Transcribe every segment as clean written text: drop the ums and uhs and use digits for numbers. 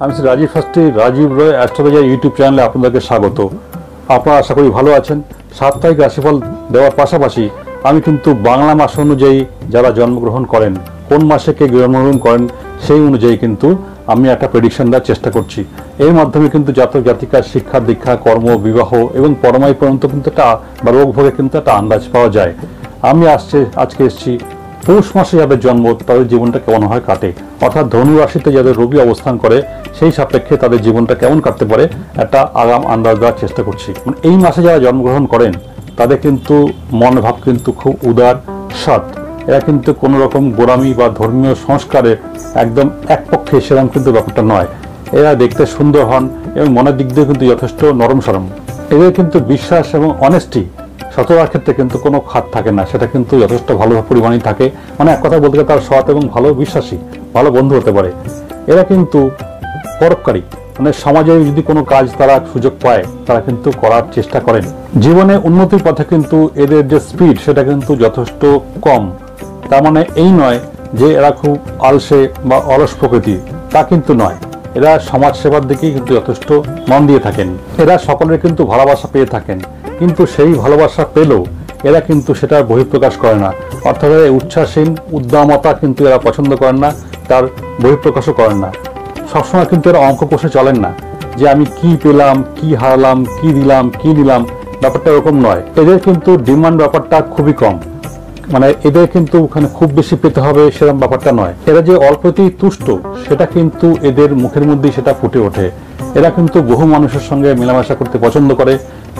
আমি শ্রী রাজীব শাস্ত্রী, রাজীব রয় astrologer YouTube চ্যানেলে আপনাদেরকে স্বাগত। আপনারা আশা করি ভালো আছেন। সাপ্তাহিক রাশিফল দেওয়ার পাশাপাশি আমি কিন্তু বাংলা মাস অনুযায়ী যারা জন্মগ্রহণ করেন, কোন মাসে কে জন্মগ্রহণ করেন সেই অনুযায়ী কিন্তু আমি একটা প্রেডিকশন দেওয়ার চেষ্টা করছি। এর মাধ্যমে কিন্তু জাতক জাতিকার শিক্ষা দীক্ষা, কর্ম, বিবাহ এবং পরমায়ু পর্যন্ত কিন্তু একটা বা রোগ ভোগে কিন্তু একটা আন্দাজ পাওয়া যায়। আমি আজকে এসেছি পৌষ মাসে যাদের জন্ম তাদের জীবনটা কেমন হয় কাটে, অর্থাৎ ধনু রাশিতে যাদের রবি অবস্থান করে সেই সাপেক্ষে তাদের জীবনটা কেমন কাটতে পারে একটা আগাম আন্দাজ দেওয়ার চেষ্টা করছি। এই মাসে যারা জন্মগ্রহণ করেন তাদের কিন্তু মনোভাব কিন্তু খুব উদার, সৎ। এরা কিন্তু কোনো রকম গোড়ামি বা ধর্মীয় সংস্কারে একদম একপক্ষে সেরকম কিন্তু ব্যাপারটা নয়। এরা দেখতে সুন্দর হন এবং মনের দিক দিয়ে কিন্তু যথেষ্ট নরম সরম। এদের কিন্তু বিশ্বাস এবং অনেস্টি সততার ক্ষেত্রে কিন্তু কোনো খাত থাকে না, সেটা কিন্তু যথেষ্ট ভালো পরিমাণেই থাকে। মানে এক কথা বলতে গেলে তার সৎ এবং ভালো বিশ্বাসী, ভালো বন্ধু হতে পারে। এরা কিন্তু পরোপকারী, মানে সমাজে যদি কোনো কাজ তারা সুযোগ পায় তারা কিন্তু করার চেষ্টা করেন। জীবনে উন্নতির পথে কিন্তু এদের যে স্পিড সেটা কিন্তু যথেষ্ট কম। তার মানে এই নয় যে এরা খুব আলসে বা অলস প্রকৃতির, তা কিন্তু নয়। এরা সমাজ সেবার দিকেই কিন্তু যথেষ্ট মন দিয়ে থাকেন। এরা সকলের কিন্তু ভালোবাসা পেয়ে থাকেন, কিন্তু সেই ভালোবাসা পেলেও এরা কিন্তু সেটার বহিঃপ্রকাশ করে না। অর্থাৎ উচ্ছ্বাসহীন উদ্দামতা কিন্তু এরা পছন্দ করেন না, তার বহিঃপ্রকাশও করেন না। সবসময় কিন্তু এরা অঙ্ক কষে চলেন না যে আমি কি পেলাম, কি হারালাম, কি দিলাম, কি নিলাম, ব্যাপারটা এরকম নয়। এদের কিন্তু ডিমান্ড ব্যাপারটা খুবই কম, মানে এদের কিন্তু ওখানে খুব বেশি পেতে হবে সেরকম ব্যাপারটা নয়। এরা যে অল্পতেই তুষ্ট সেটা কিন্তু এদের মুখের মধ্যেই সেটা ফুটে ওঠে। এরা কিন্তু বহু মানুষের সঙ্গে মেলামেশা করতে পছন্দ করে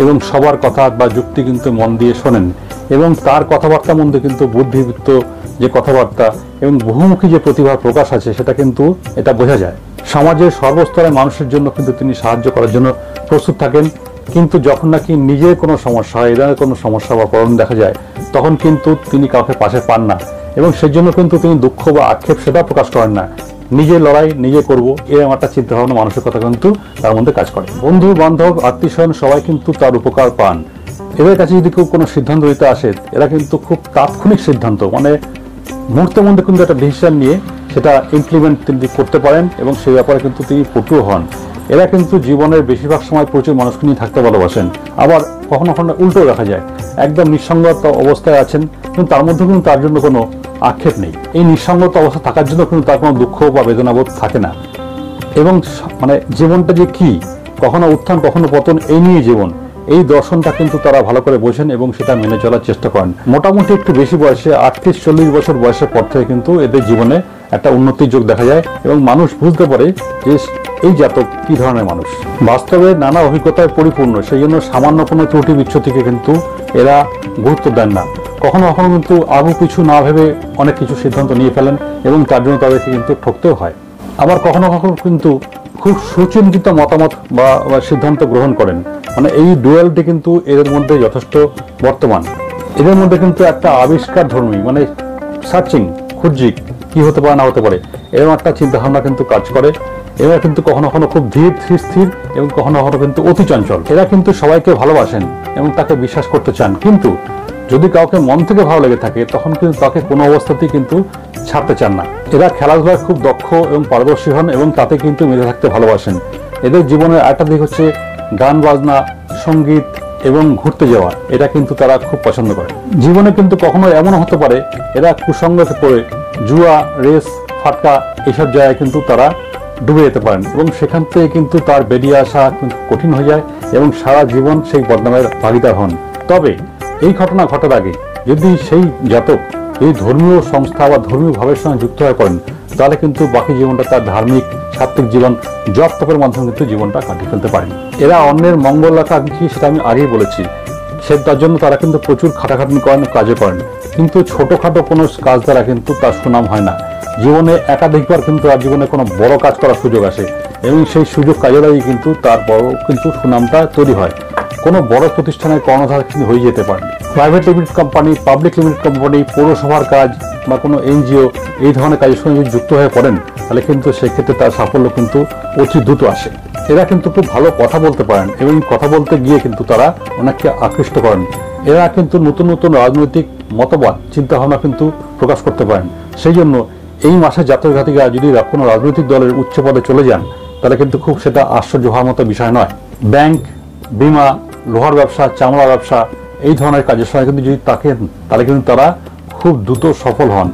এবং সবার কথা বা যুক্তি কিন্তু মন দিয়ে শোনেন এবং তার কথাবার্তার মধ্যে কিন্তু বুদ্ধিবৃত্ত যে কথাবার্তা এবং বহুমুখী যে প্রতিভার প্রকাশ আছে সেটা কিন্তু এটা বোঝা যায়। সমাজের সর্বস্তরের মানুষের জন্য কিন্তু তিনি সাহায্য করার জন্য প্রস্তুত থাকেন, কিন্তু যখন নাকি নিজের কোনো সমস্যা হয়, এদের কোনো সমস্যা বা প্রবলেম দেখা যায় তখন কিন্তু তিনি কাউকে পাশে পান না এবং সেজন্য কিন্তু তিনি দুঃখ বা আক্ষেপ সেটা প্রকাশ করেন না। নিজের লড়াই নিজে করবো এরকম একটা চিন্তাভাবনা মানসিকতা কিন্তু তার মধ্যে কাজ করে। বন্ধু বান্ধব আত্মীয় স্বজন সবাই কিন্তু তার উপকার পান। এদের কাছে যদি কেউ কোনো সিদ্ধান্ত দিতে আসে এরা কিন্তু খুব তাৎক্ষণিক সিদ্ধান্ত, মানে মুহূর্তের মধ্যে কিন্তু একটা ডিসিশন নিয়ে সেটা ইমপ্লিমেন্ট তিনি করতে পারেন এবং সেই ব্যাপারে কিন্তু তিনি পটু হন। এরা কিন্তু জীবনের বেশিরভাগ সময় প্রচুর মানুষকে নিয়ে থাকতে ভালোবাসেন। আবার কখনো কখনো উল্টো দেখা যায় একদম নিঃসঙ্গত অবস্থায় আছেন কিন্তু তার মধ্যে কিন্তু তার জন্য কোনো আক্ষেপ নেই। এই নিঃসঙ্গত অবস্থা থাকার জন্য কিন্তু তার কোনো দুঃখ বা বেদনাবোধ থাকে না এবং মানে জীবনটা যে কি, কখনো উত্থান কখনো পতন, এই নিয়ে জীবন, এই দর্শনটা কিন্তু তারা ভালো করে বোঝেন এবং সেটা মেনে চলার চেষ্টা করেন। মোটামুটি একটু বেশি বয়সে 38-40 বছর বয়সের পর থেকে কিন্তু এদের জীবনে একটা উন্নতির যোগ দেখা যায় এবং মানুষ বুঝতে পারে যে এই জাতক কি ধরনের মানুষ। বাস্তবে নানা অভিজ্ঞতায় পরিপূর্ণ, সেই জন্য সামান্য কোনো ত্রুটি বিচ্ছুতিকে কিন্তু এরা গুরুত্ব দেন না। কখনো কখনো কিন্তু আগু পিছু না ভেবে অনেক কিছু সিদ্ধান্ত নিয়ে ফেলেন এবং তার জন্য তাদেরকে কিন্তু ঠকতেও হয়। আবার কখনো কখনো কিন্তু খুব সুচিন্তিত মতামত বা সিদ্ধান্ত গ্রহণ করেন। মানে এই ডুয়ালিটি কিন্তু এদের মধ্যে যথেষ্ট বর্তমান। এদের মধ্যে কিন্তু একটা আবিষ্কার ধর্মী, মানে সার্চিং, খুঁজি কি হতে পারে না হতে পারে এরকম একটা চিন্তাভাবনা কিন্তু কাজ করে। এরা কিন্তু কখনো কখনো খুব ধীর স্থির এবং কখনো কখনো কিন্তু অতি চঞ্চল। এরা কিন্তু সবাইকে ভালোবাসেন এবং তাকে বিশ্বাস করতে চান, কিন্তু যদি কাউকে মন থেকে ভালো লেগে থাকে তখন কিন্তু তাকে কোনো অবস্থাতেই কিন্তু ছাড়তে চান না। এরা খেলাধুলায় খুব দক্ষ এবং পারদর্শী হন এবং তাতে কিন্তু মেতে থাকতে ভালোবাসেন। এদের জীবনের একটা দিক হচ্ছে গান বাজনা, সঙ্গীত এবং ঘুরতে যাওয়া, এটা কিন্তু তারা খুব পছন্দ করে। জীবনে কিন্তু কখনো এমন হতে পারে এরা কুসঙ্গতে পড়ে জুয়া, রেস, ফাটকা এইসব জায়গায় কিন্তু তারা ডুবে যেতে পারেন এবং সেখান থেকে কিন্তু তার বেরিয়ে আসা কিন্তু কঠিন হয়ে যায় এবং সারা জীবন সেই বদনামের ভাগিদার হন। তবে এই ঘটনা ঘটার আগে যদি সেই জাতক এই ধর্মীয় সংস্থা বা ধর্মীয় ভাবের সঙ্গে যুক্ত হয়ে পড়েন তাহলে কিন্তু বাকি জীবনটা তার ধার্মিক সাত্ত্বিক জীবন জপ তপের মাধ্যমে কিন্তু জীবনটা কাটিয়ে ফেলতে পারেন। এরা অন্যের মঙ্গল আকাঙ্ক্ষী, সেটা আমি আগেই বলেছি। তার জন্য তারা কিন্তু প্রচুর খাটাখাটনি করেন, কাজও করেন, কিন্তু ছোটখাটো কোনো কাজ দ্বারা কিন্তু তার সুনাম হয় না। জীবনে একাধিকবার কিন্তু তার জীবনে কোনো বড় কাজ করার সুযোগ আসে এবং সেই সুযোগ কাজে লাগিয়ে কিন্তু তার বড় কিন্তু সুনামটা তৈরি হয়। কোনো বড় প্রতিষ্ঠানের কর্ণধার কিন্তু হয়ে যেতে পারেন। Private limited company, public limited company, পৌরসভার কাজ বা কোনো এনজিও এই ধরনের কাজের সঙ্গে যদি যুক্ত হয়ে পড়েন তাহলে কিন্তু সেক্ষেত্রে তার সাফল্য কিন্তু অতি দ্রুত আসে। এরা কিন্তু খুব ভালো কথা বলতে পারেন এবং কথা বলতে গিয়ে কিন্তু তারা অনেককে আকৃষ্ট করেন। এরা কিন্তু নতুন নতুন রাজনৈতিক মতবাদ চিন্তাভাবনা কিন্তু প্রকাশ করতে পারেন। সেই জন্য এই মাসে জাতক জাতিকা যদি কোনো রাজনৈতিক দলের উচ্চ পদে চলে যান তাহলে কিন্তু খুব সেটা আশ্চর্য হওয়ার মতো বিষয় নয়। ব্যাংক, বিমা, লোহার ব্যবসা, চামড়া ব্যবসা এই ধরনের কাজের সময় কিন্তু যদি থাকেন তাহলে কিন্তু তারা খুব দ্রুত সফল হন।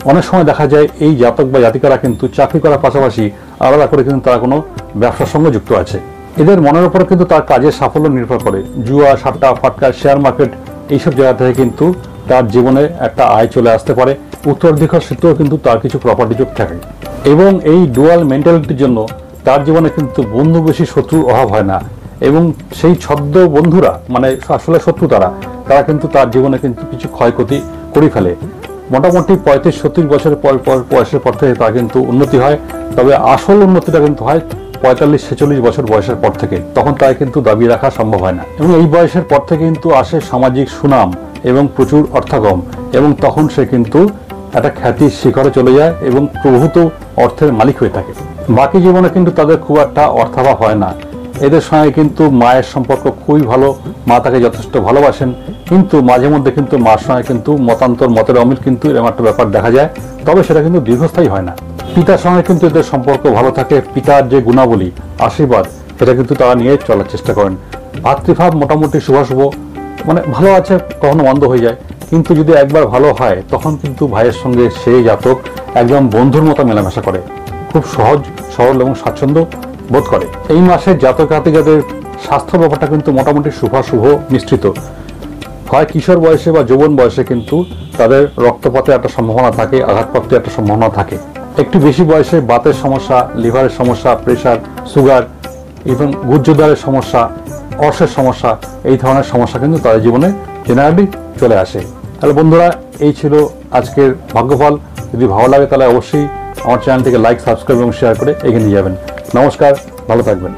অনেক সময় দেখা যায় এই জাতক বা জাতিকারা কিন্তু চাকরি করার পাশাপাশি আলাদা করে কিন্তু তারা কোনো ব্যবসার সঙ্গে যুক্ত আছে। এদের মনের উপর কিন্তু তার কাজের সাফল্য নির্ভর করে। জুয়া, সাট্টা, ফাটকা, শেয়ার মার্কেট এইসব জায়গা থেকে কিন্তু তার জীবনে একটা আয় চলে আসতে পারে। উত্তরাধিকার সূত্রেও কিন্তু তার কিছু প্রপার্টি যোগ থাকে এবং এই ডুয়াল মেন্টালিটির জন্য তার জীবনে কিন্তু বন্ধু বেশি শত্রুর অভাব হয় না এবং সেই ছদ্ম বন্ধুরা মানে আসলে শত্রু তারা কিন্তু তার জীবনে কিন্তু কিছু ক্ষয়ক্ষতি করে ফেলে। মোটামুটি 35-36 বছরের বয়সের পর থেকে তার কিন্তু উন্নতি হয়, তবে আসল উন্নতিটা কিন্তু হয় 45-46 বছর বয়সের পর থেকে। তখন তাই কিন্তু দাবি রাখা সম্ভব হয় না এবং এই বয়সের পর থেকে কিন্তু আসে সামাজিক সুনাম এবং প্রচুর অর্থাগম এবং তখন সে কিন্তু একটা খ্যাতির শিখরে চলে যায় এবং প্রভূত অর্থের মালিক হয়ে থাকে। বাকি জীবনে কিন্তু তাদের খুব একটা অর্থাভাব হয় না। এদের সঙ্গে কিন্তু মায়ের সম্পর্ক খুবই ভালো, মা তাকে যথেষ্ট ভালোবাসেন, কিন্তু মাঝে মধ্যে কিন্তু মার সঙ্গে কিন্তু মতের অমিল কিন্তু এরকম একটা ব্যাপার দেখা যায়, তবে সেটা কিন্তু দীর্ঘস্থায়ী হয় না। পিতার সঙ্গে কিন্তু এদের সম্পর্ক ভালো থাকে, পিতার যে গুণাবলী, আশীর্বাদ সেটা কিন্তু তারা নিয়ে চলার চেষ্টা করেন। ভাতৃভাব মোটামুটি শুভাশুভ, মানে ভালো আছে, কখনো মন্দ হয়ে যায়, কিন্তু যদি একবার ভালো হয় তখন কিন্তু ভাইয়ের সঙ্গে সেই জাতক একদম বন্ধুর মতো মেলামেশা করে, খুব সহজ সরল এবং স্বাচ্ছন্দ্য বোধ করে। এই মাসে জাতক জাতিকাদের স্বাস্থ্য ব্যাপারটা কিন্তু মোটামুটি শুভাশুভ মিশ্রিত হয়। কিশোর বয়সে বা যৌবন বয়সে কিন্তু তাদের রক্তপাতের একটা সম্ভাবনা থাকে, আঘাতপ্রাপ্তির একটা সম্ভাবনা থাকে। একটু বেশি বয়সে বাতের সমস্যা, লিভারের সমস্যা, প্রেশার, সুগার এবং গুহ্যদ্বারের সমস্যা, অর্শের সমস্যা এই ধরনের সমস্যা কিন্তু তাদের জীবনে জেনারেলি চলে আসে। তাহলে বন্ধুরা, এই ছিল আজকের ভাগ্যফল। যদি ভালো লাগে তাহলে অবশ্যই আমার চ্যানেলটিকে লাইক, সাবস্ক্রাইব এবং শেয়ার করে এগিয়ে নিয়ে যাবেন। নমস্কার, ভালো থাকবেন।